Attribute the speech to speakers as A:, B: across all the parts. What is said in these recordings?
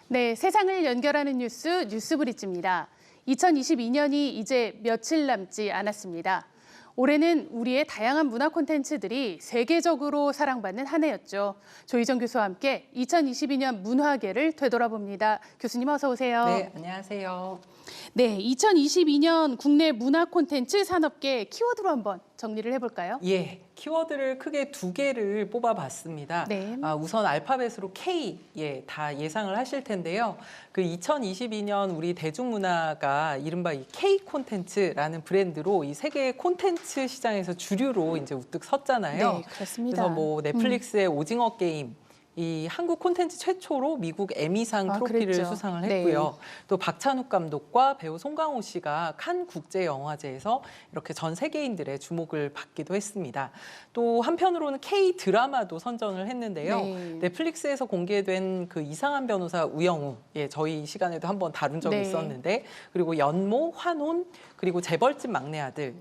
A: 네, 세상을 연결하는 뉴스 뉴스브리지입니다. 2022년이 이제 며칠 남지 않았습니다. 올해는 우리의 다양한 문화 콘텐츠들이 세계적으로 사랑받는 한 해였죠. 조희정 교수와 함께 2022년 문화계를 되돌아봅니다. 교수님 어서 오세요.
B: 네, 안녕하세요.
A: 네, 2022년 국내 문화 콘텐츠 산업계 키워드로 한번 정리를 해볼까요?
B: 예, 키워드를 크게 두 개를 뽑아봤습니다.
A: 네.
B: 우선 알파벳으로 K, 다 예상을 하실 텐데요. 그 2022년 우리 대중문화가 이른바 이 K 콘텐츠라는 브랜드로 이 세계 콘텐츠 시장에서 주류로 이제 우뚝 섰잖아요.
A: 네, 그렇습니다.
B: 그래서 뭐 넷플릭스의 오징어 게임, 이 한국 콘텐츠 최초로 미국 에미상 트로피를
A: 그랬죠.
B: 수상을
A: 네.
B: 했고요. 또 박찬욱 감독과 배우 송강호 씨가 칸 국제영화제에서 이렇게 전 세계인들의 주목을 받기도 했습니다. 또 한편으로는 K 드라마도 선전을 했는데요.
A: 네.
B: 넷플릭스에서 공개된 그 이상한 변호사 우영우, 저희 시간에도 한번 다룬 적이
A: 네.
B: 있었는데, 그리고 연모, 환혼, 그리고 재벌집 막내 아들.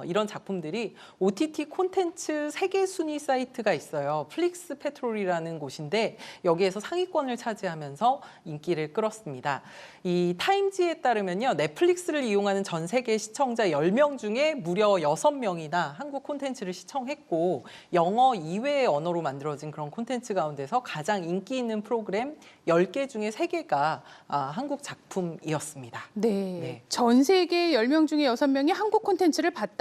B: 이런 작품들이 OTT 콘텐츠 세계 순위 사이트가 있어요. 플릭스 페트롤이라는 곳인데 여기에서 상위권을 차지하면서 인기를 끌었습니다. 이 타임지에 따르면요. 넷플릭스를 이용하는 전 세계 시청자 10명 중에 무려 6명이나 한국 콘텐츠를 시청했고 영어 이외의 언어로 만들어진 그런 콘텐츠 가운데서 가장 인기 있는 프로그램 10개 중에 3개가 한국 작품이었습니다.
A: 네. 전 세계 10명 중에 6명이 한국 콘텐츠를 봤다.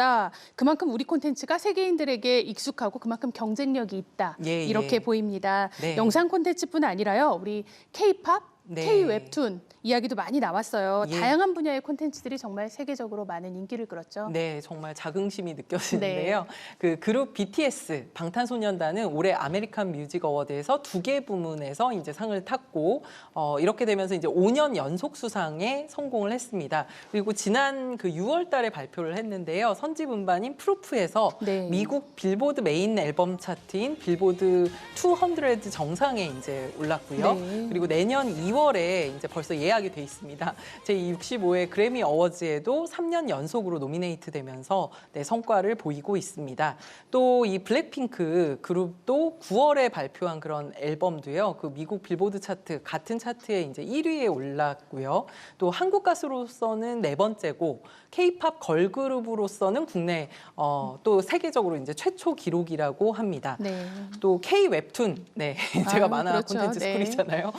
A: 그만큼 우리 콘텐츠가 세계인들에게 익숙하고 그만큼 경쟁력이 있다. 이렇게 보입니다.
B: 네.
A: 영상 콘텐츠뿐 아니라요. 우리 K-팝,
B: 네.
A: K-웹툰 이야기도 많이 나왔어요.
B: 예.
A: 다양한 분야의 콘텐츠들이 정말 세계적으로 많은 인기를 끌었죠.
B: 네, 정말 자긍심이 느껴지는데요. 그 그룹 BTS, 방탄소년단은 올해 아메리칸 뮤직 어워드에서 2개 부문에서 이제 상을 탔고 이렇게 되면서 이제 5년 연속 수상에 성공을 했습니다. 그리고 지난 그 6월 달에 발표를 했는데요. 선집 음반인 프루프에서
A: 네.
B: 미국 빌보드 메인 앨범 차트인 빌보드 200 정상에 이제 올랐고요.
A: 네.
B: 그리고 내년 2월에 이제 벌써 예약이 돼 있습니다. 제65회 그래미 어워즈에도 3년 연속으로 노미네이트 되면서 성과를 보이고 있습니다. 또 이 블랙핑크 그룹도 9월에 발표한 그런 앨범도요. 그 미국 빌보드 차트 같은 차트에 이제 1위에 올랐고요. 또 한국 가수로서는 4번째고 K-팝 걸그룹으로서는 국내 또 세계적으로 이제 최초 기록이라고 합니다.
A: 네.
B: 또 K-웹툰, 제가 만화
A: 그렇죠.
B: 콘텐츠
A: 네.
B: 스쿨이잖아요.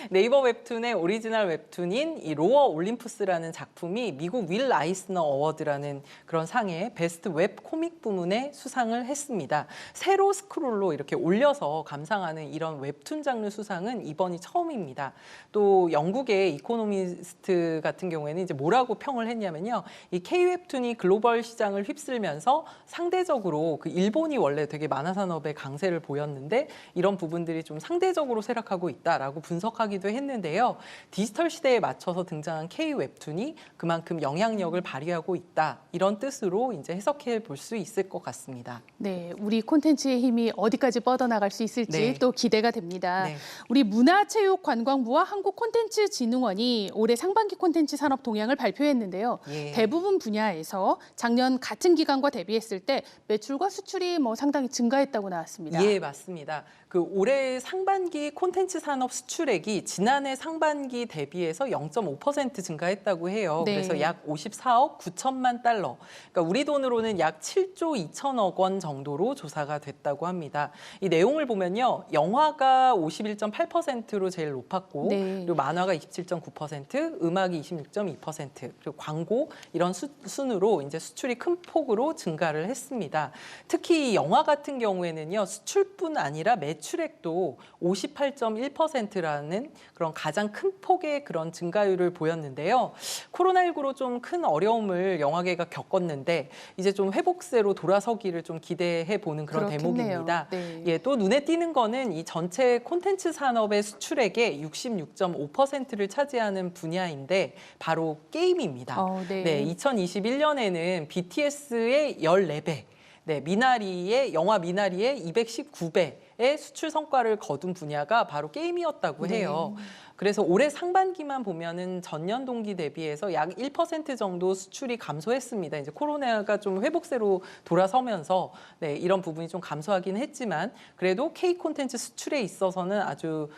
B: 네이버 웹툰의 오리지널 웹툰인 이 로어 올림푸스라는 작품이 미국 윌 아이스너 어워드라는 그런 상에 베스트 웹 코믹 부문에 수상을 했습니다. 세로 스크롤로 이렇게 올려서 감상하는 이런 웹툰 장르 수상은 이번이 처음입니다. 또 영국의 이코노미스트 같은 경우에는 이제 뭐라고 평을 했냐면요. 이 K-웹툰이 글로벌 시장을 휩쓸면서 상대적으로 그 일본이 원래 되게 만화 산업의 강세를 보였는데 이런 부분들이 좀 상대적으로 쇠락하고 있다라고 분석하기도 했는데요. 디지털 시대에 맞춰서 등장한 K-웹툰이 그만큼 영향력을 발휘하고 있다. 이런 뜻으로 이제 해석해 볼 수 있을 것 같습니다.
A: 네, 우리 콘텐츠의 힘이 어디까지 뻗어나갈 수 있을지
B: 네.
A: 또 기대가 됩니다.
B: 네.
A: 우리 문화체육관광부와 한국콘텐츠진흥원이 올해 상반기 콘텐츠 산업 동향을 발표했는데요.
B: 예.
A: 대부분 분야에서 작년 같은 기간과 대비했을 때 매출과 수출이 상당히 증가했다고 나왔습니다.
B: 예, 맞습니다. 그 올해 상반기 콘텐츠 산업 수출액이 지난해 상반기 대비해서 0.5% 증가했다고 해요.
A: 네.
B: 그래서 약 54억 9천만 달러. 그러니까 우리 돈으로는 약 7조 2천억 원 정도로 조사가 됐다고 합니다. 이 내용을 보면요. 영화가 51.8%로 제일 높았고
A: 네.
B: 그리고 만화가 27.9%, 음악이 26.2%, 그리고 광고 이런 순으로 이제 수출이 큰 폭으로 증가를 했습니다. 특히 영화 같은 경우에는요. 수출뿐 아니라 매출액도 58.1%라는 그런 가장 큰 폭의 그런 증가율을 보였는데요. 코로나19로 좀 큰 어려움을 영화계가 겪었는데 이제 좀 회복세로 돌아서기를 좀 기대해 보는 그런
A: 그렇겠네요.
B: 대목입니다.
A: 네.
B: 예, 또 눈에 띄는 거는 이 전체 콘텐츠 산업의 수출액의 66.5%를 차지하는 분야인데 바로 게임입니다.
A: 네.
B: 2021년에는 BTS의 14배, 미나리의 영화 미나리의 219배의 수출 성과를 거둔 분야가 바로 게임이었다고 해요. 그래서 올해 상반기만 보면은 전년 동기 대비해서 약 1% 정도 수출이 감소했습니다. 이제 코로나가 좀 회복세로 돌아서면서 이런 부분이 좀 감소하긴 했지만 그래도 K 콘텐츠 수출에 있어서는 아주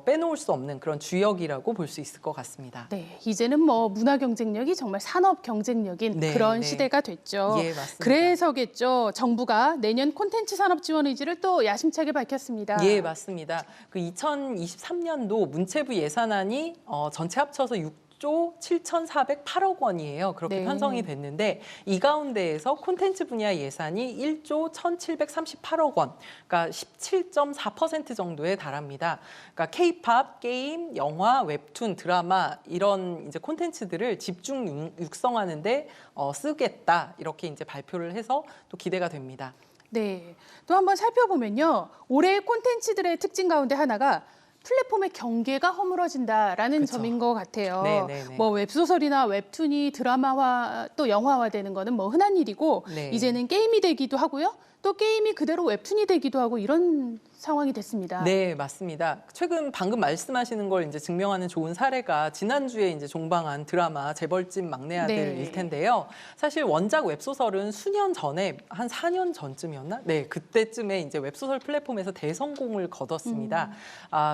B: 빼놓을 수 없는 그런 주역이라고 볼 수 있을 것 같습니다.
A: 네, 이제는 뭐 문화 경쟁력이 정말 산업 경쟁력인
B: 네,
A: 그런
B: 네.
A: 시대가 됐죠.
B: 예, 맞습니다.
A: 그래서겠죠. 정부가 내년 콘텐츠 산업 지원 의지를 또 야심차게 밝혔습니다.
B: 예, 맞습니다. 그 2023년도 문체부 예산안이 전체 합쳐서 6조 7,408억 원이에요. 그렇게
A: 네.
B: 편성이 됐는데 이 가운데에서 콘텐츠 분야 예산이 1조 1,738억 원, 그러니까 17.4% 정도에 달합니다. 그러니까 K-팝, 게임, 영화, 웹툰, 드라마 이런 이제 콘텐츠들을 집중 육성하는데 쓰겠다 이렇게 이제 발표를 해서 또 기대가 됩니다.
A: 네, 또 한번 살펴보면요. 올해의 콘텐츠들의 특징 가운데 하나가 플랫폼의 경계가 허물어진다라는
B: 그쵸.
A: 점인 것 같아요.
B: 네, 네, 네.
A: 뭐 웹소설이나 웹툰이 드라마화 또 영화화되는 거는 뭐 흔한 일이고
B: 네.
A: 이제는 게임이 되기도 하고요. 또 게임이 그대로 웹툰이 되기도 하고 이런 상황이 됐습니다.
B: 네, 맞습니다. 최근 방금 말씀하시는 걸 이제 증명하는 좋은 사례가 지난주에 이제 종방한 드라마 재벌집 막내 아들일
A: 네.
B: 텐데요. 사실 원작 웹소설은 수년 전에 한 4년 전쯤이었나? 네, 그때쯤에 이제 웹소설 플랫폼에서 대성공을 거뒀습니다.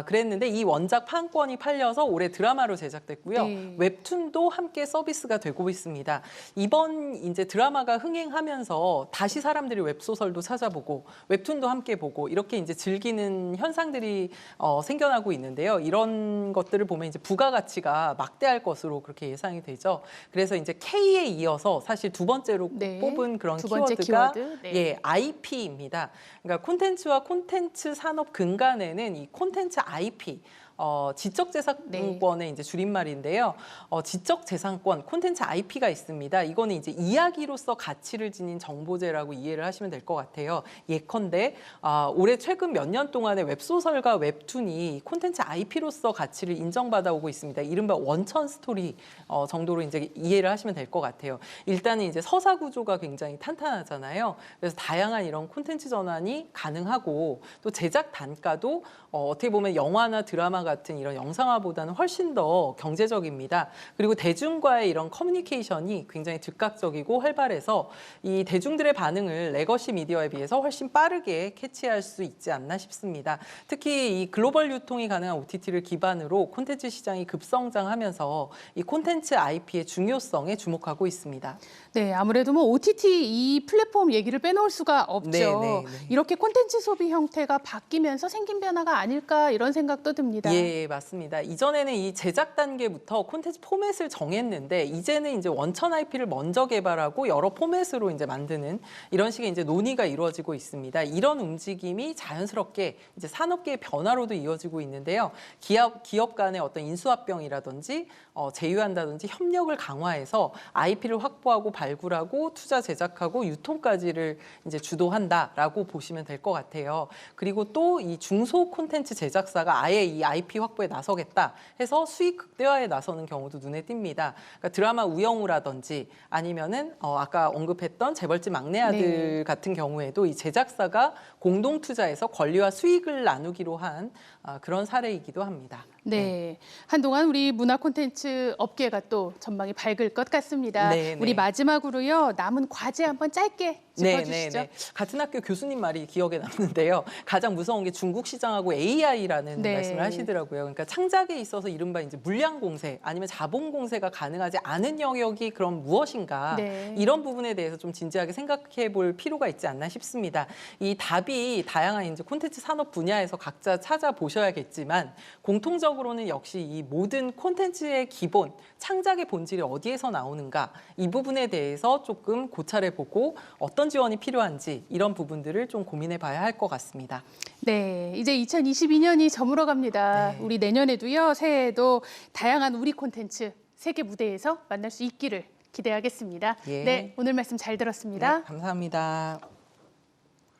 B: 그랬는데 이 원작 판권이 팔려서 올해 드라마로 제작됐고요.
A: 네.
B: 웹툰도 함께 서비스가 되고 있습니다. 이번 이제 드라마가 흥행하면서 다시 사람들이 웹소설도 찾아보고 웹툰도 함께 보고 이렇게 이제 즐기는 현상들이 생겨나고 있는데요. 이런 것들을 보면 이제 부가가치가 막대할 것으로 그렇게 예상이 되죠. 그래서 이제 K에 이어서 사실 두 번째로
A: 네.
B: 뽑은 그런
A: 두 번째
B: 키워드가
A: 키워드. 네.
B: 예, IP입니다. 그러니까 콘텐츠와 콘텐츠 산업 근간에는 이 콘텐츠 IP 지적재산권의 이제 줄임말인데요. 지적재산권, 콘텐츠 IP가 있습니다. 이거는 이제 이야기로서 가치를 지닌 정보재라고 이해를 하시면 될 것 같아요. 예컨대 올해 최근 몇 년 동안의 웹소설과 웹툰이 콘텐츠 IP로서 가치를 인정받아 오고 있습니다. 이른바 원천 스토리 정도로 이제 이해를 하시면 될 것 같아요. 일단은 이제 서사 구조가 굉장히 탄탄하잖아요. 그래서 다양한 이런 콘텐츠 전환이 가능하고 또 제작 단가도 어떻게 보면 영화나 드라마 같은 이런 영상화보다는 훨씬 더 경제적입니다. 그리고 대중과의 이런 커뮤니케이션이 굉장히 즉각적이고 활발해서 이 대중들의 반응을 레거시 미디어에 비해서 훨씬 빠르게 캐치할 수 있지 않나 싶습니다. 특히 이 글로벌 유통이 가능한 OTT를 기반으로 콘텐츠 시장이 급성장하면서 이 콘텐츠 IP의 중요성에 주목하고 있습니다.
A: 네, 아무래도 뭐 OTT 이 플랫폼 얘기를 빼놓을 수가 없죠.
B: 네, 네, 네.
A: 이렇게 콘텐츠 소비 형태가 바뀌면서 생긴 변화가 아닐까 이런 생각도 듭니다.
B: 예, 맞습니다. 이전에는 이 제작 단계부터 콘텐츠 포맷을 정했는데 이제는 이제 원천 IP를 먼저 개발하고 여러 포맷으로 이제 만드는 이런 식의 이제 논의가 이루어지고 있습니다. 이런 움직임이 자연스럽게 이제 산업계의 변화로도 이어지고 있는데요. 기업 간의 어떤 인수합병이라든지 제휴한다든지 협력을 강화해서 IP를 확보하고 발굴하고 투자 제작하고 유통까지를 이제 주도한다라고 보시면 될 것 같아요. 그리고 또 이 중소 콘텐츠 제작사가 아예 이 IP 확보에 나서겠다 해서 수익 극대화에 나서는 경우도 눈에 띕니다. 그러니까 드라마 우영우라든지 아니면은 아까 언급했던 재벌집 막내 아들
A: 네.
B: 같은 경우에도 이 제작사가 공동 투자해서 권리와 수익을 나누기로 한 그런 사례이기도 합니다.
A: 네, 한동안 우리 문화 콘텐츠 업계가 또 전망이 밝을 것 같습니다.
B: 네, 네.
A: 우리 마지막으로요, 남은 과제 한번 짧게 짚어주시죠.
B: 같은 학교 교수님 말이 기억에 남는데요. 가장 무서운 게 중국 시장하고 AI라는
A: 네.
B: 말씀을 하시더라고요. 그러니까 창작에 있어서 이른바 이제 물량 공세 아니면 자본 공세가 가능하지 않은 영역이 그럼 무엇인가?
A: 네.
B: 이런 부분에 대해서 좀 진지하게 생각해 볼 필요가 있지 않나 싶습니다. 이 답이 다양한 이제 콘텐츠 산업 분야에서 각자 찾아보셔야겠지만 공통적으로는 역시 이 모든 콘텐츠의 기본, 창작의 본질이 어디에서 나오는가 이 부분에 대해서 조금 고찰해 보고 어떤 지원이 필요한지 이런 부분들을 좀 고민해 봐야 할 것 같습니다.
A: 네, 이제 2022년이 저물어 갑니다.
B: 네.
A: 우리 내년에도요, 새해에도 다양한 우리 콘텐츠 세계 무대에서 만날 수 있기를 기대하겠습니다.
B: 예.
A: 네, 오늘 말씀 잘 들었습니다.
B: 네, 감사합니다.